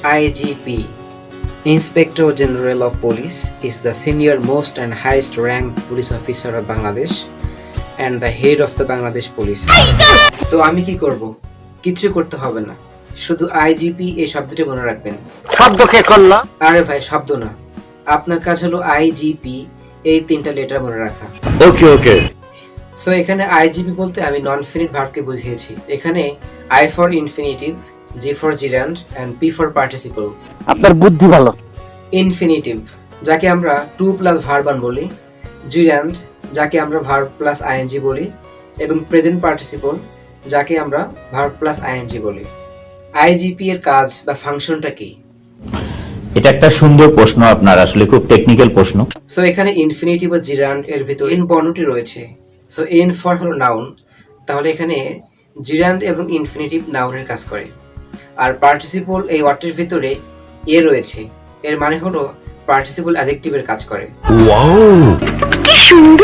IGP, Inspector General of Police, is the senior most and highest ranked police officer of Bangladesh and the head of the Bangladesh Police. তো আমি কি করব? কিছু করতে হবে না, শুধু IGP এই শব্দটি মনে রাখবেন। শব্দ কে করলো? আরে ভাই, শব্দ না, আপনার কাজ হলো IGP এই তিনটা লেটার মনে রাখা। ওকে ওকে। সো এখানে IGP বলতে আমি নন ফিনিট ভার্বকে বুঝিয়েছি। এখানে I for infinitive, G for gerund and P for participle। আপনার বুদ্ধি ভালো। ইনফিনিটিভ যাকে আমরা টু প্লাস ভার্বান বলি, জিরান্ড যাকে আমরা ভার্ব প্লাস আইএনজি বলি, এবং প্রেজেন্ট পার্টিসিপল যাকে আমরা ভার্ব প্লাস আইএনজি বলি। আইজিপি এর কাজ বা ফাংশনটা কি? এটা একটা সুন্দর প্রশ্ন, আপনার আসলে খুব টেকনিক্যাল প্রশ্ন। সো এখানে ইনফিনিটিভ বা জিরান্ড এর ভিতর ইন বর্ণটি রয়েছে। সো ইন ফর হলো নাউন, তাহলে এখানে জিরান্ড এবং ইনফিনিটিভ নাউনের কাজ করে। আর পার্টিসিপল এই ওয়ার্ডটির ভিতরে এ রয়েছে, এর মানে হলো পার্টিসিপল অ্যাডজেক্টিভের কাজ করে। ওয়াও, কি সুন্দর।